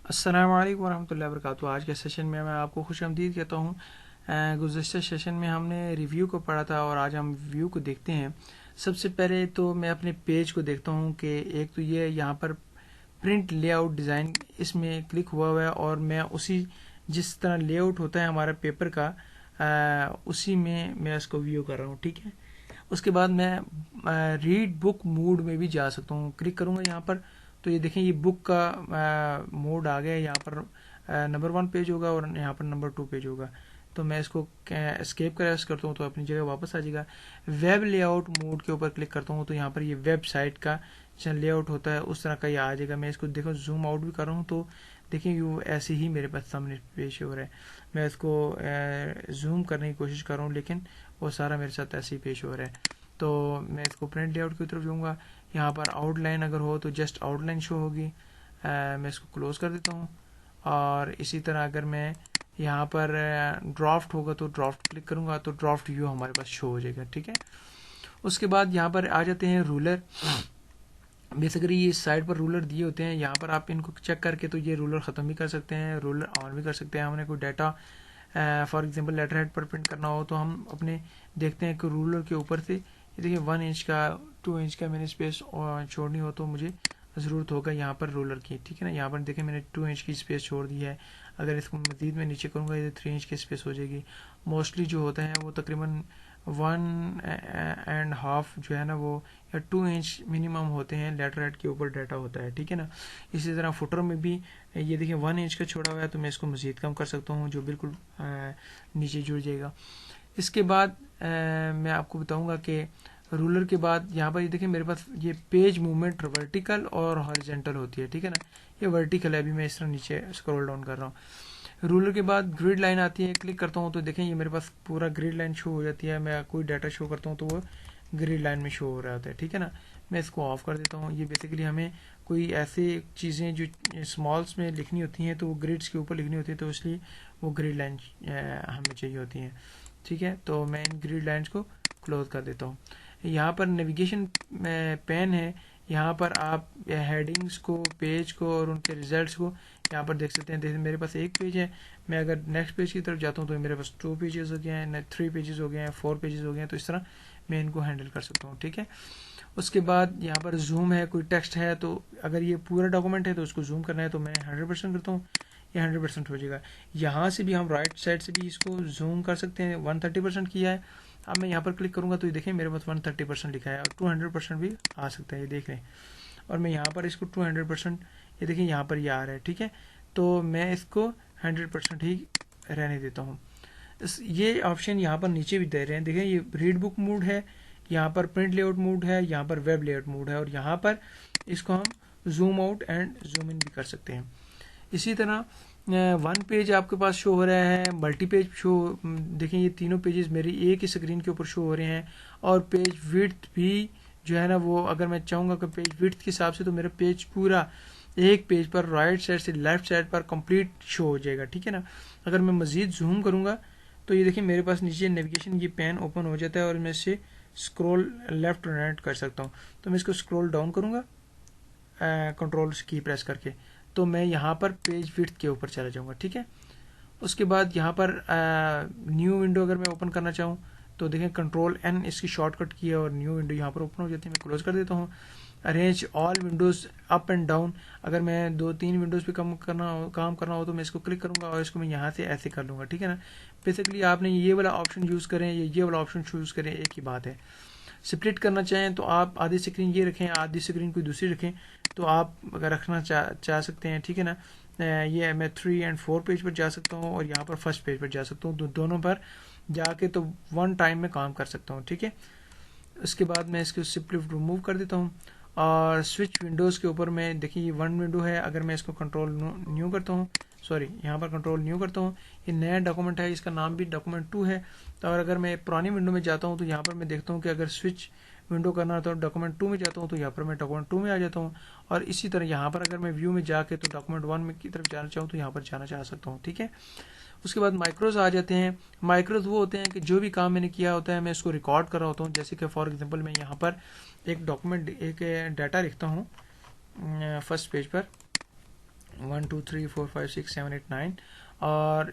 السلام علیکم ورحمۃ اللہ وبرکاتہ۔ آج کے سیشن میں آپ کو خوش آمدید کہتا ہوں۔ گزشتہ سیشن میں ہم نے ریویو کو پڑھا تھا اور آج ہم ویو کو دیکھتے ہیں۔ سب سے پہلے تو میں اپنے پیج کو دیکھتا ہوں کہ ایک تو یہ یہاں پر پرنٹ لے آؤٹ ڈیزائن اس میں کلک ہوا ہے اور میں اسی جس طرح لے آؤٹ ہوتا ہے ہمارا پیپر کا اسی میں اس کو ویو کر رہا ہوں، ٹھیک ہے۔ اس کے بعد میں ریڈ بک موڈ میں بھی جا سکتا ہوں، کلک کروں گا یہاں پر تو یہ دیکھیں یہ بک کا موڈ آ گیا۔ یہاں پر نمبر 1 پیج ہوگا اور یہاں پر نمبر 2 پیج ہوگا۔ تو میں اس کو اسکیپ کریس کرتا ہوں تو اپنی جگہ واپس آ جائے گا۔ ویب لے آؤٹ موڈ کے اوپر کلک کرتا ہوں تو یہاں پر یہ ویب سائٹ کا لے آؤٹ ہوتا ہے اس طرح کا یہ آ جائے گا۔ میں اس کو دیکھو زوم آؤٹ بھی کر رہا ہوں تو دیکھیں یہ ایسے ہی میرے پاس سامنے پیش ہو رہا ہے۔ میں اس کو زوم کرنے کی کوشش کر رہا ہوں لیکن وہ سارا میرے ساتھ ایسے ہی پیش ہو رہا ہے۔ تو میں اس کو پرنٹ لے آؤٹ کی طرف جاؤں گا۔ یہاں پر آؤٹ لائن اگر ہو تو جسٹ آؤٹ لائن شو ہوگی۔ میں اس کو کلوز کر دیتا ہوں اور اسی طرح اگر میں یہاں پر ڈرافٹ ہوگا تو ڈرافٹ کلک کروں گا تو ڈرافٹ ویو ہمارے پاس شو ہو جائے گا، ٹھیک ہے۔ اس کے بعد یہاں پر آ جاتے ہیں رولر۔ بیسیکلی یہ سائڈ پر رولر دیے ہوتے ہیں، یہاں پر آپ ان کو چیک کر کے تو یہ رولر ختم بھی کر سکتے ہیں، رولر آن بھی کر سکتے ہیں۔ ہم نے کوئی data for example letter head پر پرنٹ کرنا ہو تو ہم اپنے دیکھتے ہیں کہ رولر کے اوپر سے یہ دیکھیں 1 انچ کا 2 انچ کا میں نے اسپیس چھوڑنی ہو تو مجھے ضرورت ہوگا یہاں پر رولر کی، ٹھیک ہے نا۔ یہاں پر دیکھیں میں نے 2 انچ کی اسپیس چھوڑ دی ہے۔ اگر اس کو مزید میں نیچے کروں گا یہ 3 انچ کی اسپیس ہو جائے گی۔ موسٹلی جو ہوتا ہے وہ تقریباً 1.5 جو ہے نا وہ یا 2 انچ منیمم ہوتے ہیں، لیٹر ہیڈ کے اوپر ڈیٹا ہوتا ہے، ٹھیک ہے نا۔ اسی طرح فوٹر میں بھی یہ دیکھیں 1 انچ کا چھوڑا ہوا ہے تو میں اس کو مزید کم کر سکتا ہوں جو بالکل نیچے جڑ جائے گا۔ اس کے بعد میں آپ کو بتاؤں گا کہ رولر کے بعد یہاں پر یہ دیکھیں میرے پاس یہ پیج موومنٹ ورٹیکل اور ہاریزونٹل ہوتی ہے، ٹھیک ہے نا۔ یہ ورٹیکل ہے، ابھی میں اس طرح نیچے اسکرول ڈاؤن کر رہا ہوں۔ رولر کے بعد گریڈ لائن آتی ہے، کلک کرتا ہوں تو دیکھیں یہ میرے پاس پورا گریڈ لائن شو ہو جاتی ہے۔ میں کوئی ڈیٹا شو کرتا ہوں تو وہ گریڈ لائن میں شو ہو رہا ہوتا ہے، ٹھیک ہے نا۔ میں اس کو آف کر دیتا ہوں۔ یہ بیسیکلی ہمیں کوئی ایسی چیزیں جو اسمالس میں لکھنی ہوتی ہیں تو وہ گریڈس کے اوپر لکھنی ہوتی ہیں تو اس لیے وہ گریڈ لائن ہمیں چاہیے ہوتی ہیں، ٹھیک ہے۔ تو میں ان گریڈ لائنس کو کلوز کر دیتا ہوں۔ یہاں پر نیویگیشن پین ہے، یہاں پر آپ ہیڈنگس کو، پیج کو اور ان کے ریزلٹس کو یہاں پر دیکھ سکتے ہیں۔ دیکھیں میرے پاس 1 پیج ہے، میں اگر نیکسٹ پیج کی طرف جاتا ہوں تو میرے پاس 2 پیجز ہو گئے ہیں، 3 پیجز ہو گئے ہیں، 4 پیجز ہو گئے ہیں، تو اس طرح میں ان کو ہینڈل کر سکتا ہوں، ٹھیک ہے۔ اس کے بعد یہاں پر زوم ہے، کوئی ٹیکسٹ ہے تو اگر یہ پورا ڈاکومنٹ ہے تو اس کو زوم کرنا ہے تو میں 100% کرتا ہوں، یہ 100% ہو جائے گا۔ یہاں سے بھی ہم رائٹ سائڈ سے بھی اس کو زوم کر سکتے ہیں، 130% کیا ہے۔ اب میں یہاں پر کلک کروں گا تو یہ دیکھیں میرے پاس 130% لکھا ہے اور 200% بھی آ سکتا ہے، یہ دیکھ لیں۔ اور میں یہاں پر اس کو 200% یہ دیکھیں یہاں پر یہ آ رہا ہے، ٹھیک ہے۔ تو میں اس کو 100% ہی رہنے دیتا ہوں۔ یہ آپشن یہاں پر نیچے بھی دے رہے ہیں، دیکھیں یہ ریڈ بک موڈ ہے، یہاں پر پرنٹ لے آؤٹ موڈ ہے، یہاں پر ویب لے آؤٹ موڈ ہے اور یہاں پر اس کو ہم zoom out and zoom in بھی کر سکتے ہیں۔ اسی طرح 1 پیج آپ کے پاس شو ہو رہا ہے، ملٹی پیج شو، دیکھیں یہ تینوں پیجز میری ایک ہی اسکرین کے اوپر شو ہو رہے ہیں۔ اور پیج وڈتھ بھی جو ہے نا وہ اگر میں چاہوں گا کہ پیج وڈتھ کے حساب سے تو میرا پیج پورا ایک پیج پر رائٹ سائڈ سے لیفٹ سائڈ پر کمپلیٹ شو ہو جائے گا، ٹھیک ہے نا۔ اگر میں مزید زوم کروں گا تو یہ دیکھیں میرے پاس نیچے نیویگیشن یہ پین اوپن ہو جاتا ہے اور میں اس سے اسکرول لیفٹ اور رائٹ کر سکتا ہوں۔ تو میں اس کو اسکرول ڈاؤن کروں گا کنٹرول کی پریس کر کے تو میں یہاں پر پیج وڈتھ کے اوپر چلا جاؤں گا، ٹھیک ہے۔ اس کے بعد یہاں پر نیو ونڈو اگر میں اوپن کرنا چاہوں تو دیکھیں کنٹرول این اس کی شارٹ کٹ کی ہے اور نیو ونڈو یہاں پر اوپن ہو جاتی ہے۔ میں کلوز کر دیتا ہوں۔ Arrange all Windows up and down, اگر میں 2-3 ونڈوز پہ کام کرنا ہو تو میں اس کو کلک کروں گا اور اس کو میں یہاں سے ایسے کر لوں گا، ٹھیک ہے نا۔ بیسیکلی آپ نے یہ والا آپشن یوز کریں یا یہ والا آپشن یوز کریں، ایک ہی بات ہے۔ سپلٹ کرنا چاہیں تو آپ آدھی اسکرین یہ رکھیں، آدھی اسکرین کوئی دوسری رکھیں تو آپ اگر رکھنا چاہ سکتے ہیں، ٹھیک ہے نا۔ یہ میں 3 اور 4 پیج پر جا سکتا ہوں اور یہاں پر فرسٹ پیج پر جا سکتا ہوں، دونوں پر جا کے تو 1 ٹائم میں کام کر سکتا ہوں، ٹھیک ہے۔ اس کے بعد میں اس کو سپلٹ ریموو کر دیتا ہوں اور سوئچ ونڈوز کے اوپر میں دیکھیں یہ 1 ونڈو ہے، اگر میں اس کو کنٹرول نیو کرتا ہوں، یہاں پر کنٹرول نیو کرتا ہوں، یہ نیا ڈاکومنٹ ہے، اس کا نام بھی ڈاکومنٹ 2 ہے۔ اور اگر میں پرانی ونڈو میں جاتا ہوں تو یہاں پر میں دیکھتا ہوں کہ اگر سوئچ ونڈو کرنا تو ڈاکومنٹ 2 میں جاتا ہوں تو یہاں پر میں ڈاکومنٹ 2 میں آ جاتا ہوں۔ اور اسی طرح یہاں پر اگر میں ویو میں جا کے تو ڈاکومنٹ 1 میں کی طرف جانا چاہوں تو یہاں پر جانا چاہ سکتا ہوں، ٹھیک ہے۔ اس کے بعد مائکروز آ جاتے ہیں۔ مائکروز وہ ہوتے ہیں کہ جو بھی کام میں نے کیا ہوتا ہے میں اس کو ریکارڈ کر رہا ہوتا ہوں، جیسے کہ فار ایگزامپل میں یہاں پر ایک ڈاکومنٹ ایک ڈیٹا لکھتا ہوں فرسٹ پیج پر، 1 2 3 4 5 6 7 8 9 اور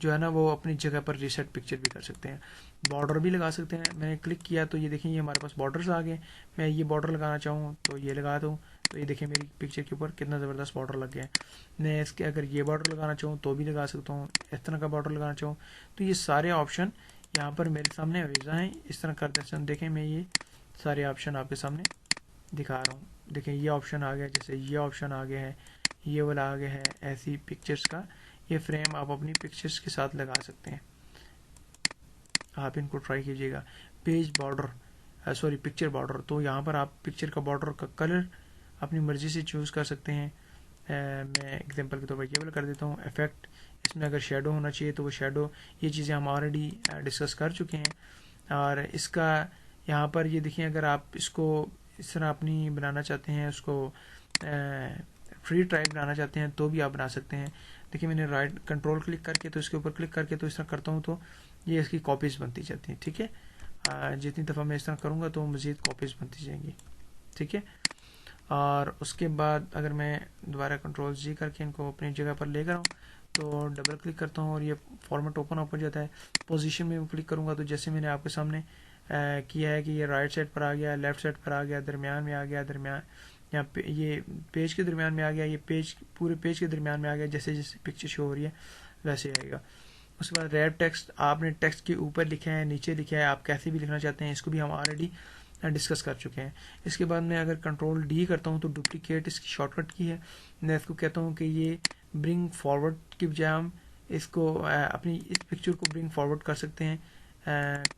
جو ہے نا وہ اپنی جگہ پر ریسیٹ پکچر بھی کر سکتے ہیں. بارڈر بھی لگا سکتے ہیں. میں نے کلک کیا تو یہ دیکھیں یہ ہمارے پاس بارڈرز آ گئے. میں یہ بارڈر لگانا چاہوں تو یہ لگا دوں تو یہ دیکھیں میری پکچر کے اوپر کتنا زبردست بارڈر لگ گیا ہے. میں اس کے اگر یہ بارڈر لگانا چاہوں تو بھی لگا سکتا ہوں. اس طرح کا بارڈر لگانا چاہوں تو یہ سارے آپشن یہاں پر میرے سامنے اویزا ہیں. اس طرح کرتے ہیں. دیکھیں میں یہ سارے آپشن آپ کے سامنے دکھا رہا ہوں. دیکھیں یہ آپشن آ گیا, جیسے یہ آپشن آ گیا ہے, یہ والا آ گیا ہے. ایسی پکچرز کا یہ فریم آپ اپنی پکچرز کے ساتھ لگا سکتے ہیں. آپ ان کو ٹرائی کیجیے گا. Page border sorry picture border, تو یہاں پر آپ پکچر کا بارڈر کا کلر اپنی مرضی سے چوز کر سکتے ہیں. میں ایگزامپل کے طور پر یہ والا کر دیتا ہوں. افیکٹ, اس میں اگر شیڈو ہونا چاہیے تو وہ شیڈو, یہ چیزیں ہم آلریڈی ڈسکس کر چکے ہیں. اور اس کا یہاں پر یہ دیکھیں اگر آپ اس کو اس طرح اپنی بنانا چاہتے ہیں, اس کو فری ٹرائی بنانا چاہتے ہیں تو بھی آپ بنا سکتے ہیں. دیکھیں میں نے رائٹ کنٹرول کلک کر کے تو اس کے اوپر کلک کر کے تو اس طرح کرتا ہوں تو یہ اس کی کاپیز بنتی جاتی ہیں. ٹھیک ہے, جتنی دفعہ میں اس طرح کروں گا تو مزید کاپیز بنتی جائیں گی. ٹھیک ہے, اور اس کے بعد اگر میں دوبارہ کنٹرول جی کر کے ان کو اپنی جگہ پر لے کر آؤں تو ڈبل کلک کرتا ہوں اور یہ فارمیٹ اوپن ہو جاتا ہے. پوزیشن میں کلک کروں گا تو جیسے میں نے آپ کے سامنے کیا ہے کہ یہ رائٹ سائڈ پر آ گیا, لیفٹ سائڈ پر آ گیا, درمیان میں آ گیا, یہاں پہ یہ پیج کے درمیان میں آ گیا, یہ پیج پورے پیج کے درمیان میں آ گیا. جیسے جیسے پکچر شو ہو رہی ہے ویسے آئے گا. اس کے بعد ریپ ٹیکسٹ, آپ نے ٹیکسٹ کے اوپر لکھا ہے, نیچے لکھا ہے, آپ کیسے بھی لکھنا چاہتے ہیں, اس کو بھی ہم آلریڈی ڈسکس کر چکے ہیں. اس کے بعد میں اگر کنٹرول ڈی کرتا ہوں تو ڈپلیکیٹ اس کی شارٹ کٹ کی ہے. میں اس کو کہتا ہوں کہ یہ برنگ فارورڈ کی بجائے ہم اس کو اپنی اس پکچر کو برنگ فارورڈ کر سکتے ہیں.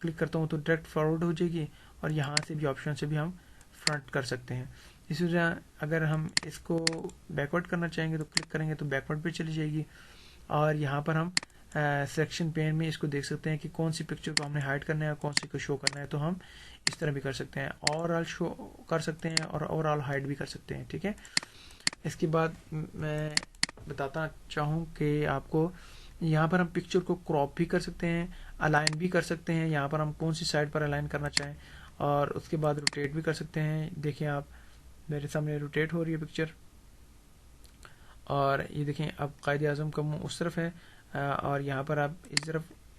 کلک کرتا ہوں تو ڈائریکٹ فارورڈ ہو جائے گی اور یہاں سے بھی آپشن سے بھی ہم فرنٹ کر سکتے ہیں. اسی طرح اگر ہم اس کو بیکورڈ کرنا چاہیں گے تو کلک کریں گے تو بیکورڈ پہ چلی جائے گی. اور یہاں پر ہم سیکشن پین میں اس کو دیکھ سکتے ہیں کہ کون سی پکچر کو ہم نے ہائڈ کرنا ہے اور کون سی کو شو کرنا ہے. تو ہم اس طرح بھی کر سکتے ہیں, اوور آل شو کر سکتے ہیں اور اوور آل ہائڈ بھی کر سکتے ہیں. ٹھیک ہے, اس کے بعد میں بتاتا چاہوں کہ آپ کو یہاں پر ہم پکچر کو کراپ بھی کر سکتے ہیں, الائن بھی کر سکتے ہیں. یہاں پر ہم کون سی سائڈ پر الائن کرنا چاہیں, اور اس کے بعد روٹیٹ بھی کر سکتے ہیں. دیکھیں آپ میرے سامنے روٹیٹ ہو رہی ہے پکچر, اور یہ دیکھیں اب قائد اعظم کا منہ اس طرف ہے اور یہاں پر آپ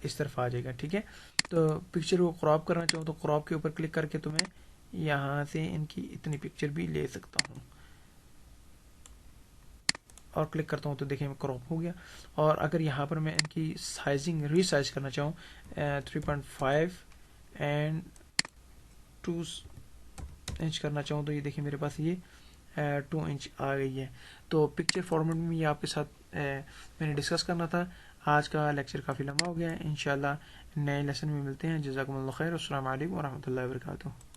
اس طرف آ جائے گا. ٹھیک ہے, تو پکچر کو کراپ کرنا چاہوں تو کراپ کے اوپر کلک کر کے تو میں یہاں سے ان کی اتنی پکچر بھی لے سکتا ہوں اور کلک کرتا ہوں تو دیکھیں کراپ ہو گیا. اور اگر یہاں پر میں ان کی سائزنگ ری سائز کرنا چاہوں 3.5 اینڈ 2 انچ کرنا چاہوں تو یہ دیکھیں میرے پاس یہ 2 انچ آ گئی ہے. تو پکچر فارمیٹ میں یہ آپ کے ساتھ میں نے ڈسکس کرنا تھا. آج کا لیکچر کافی لمبا ہو گیا ہے. انشاءاللہ نئے لیسن میں ملتے ہیں. جزاکم اللہ خیر. السلام علیکم ورحمۃ اللہ وبرکاتہ.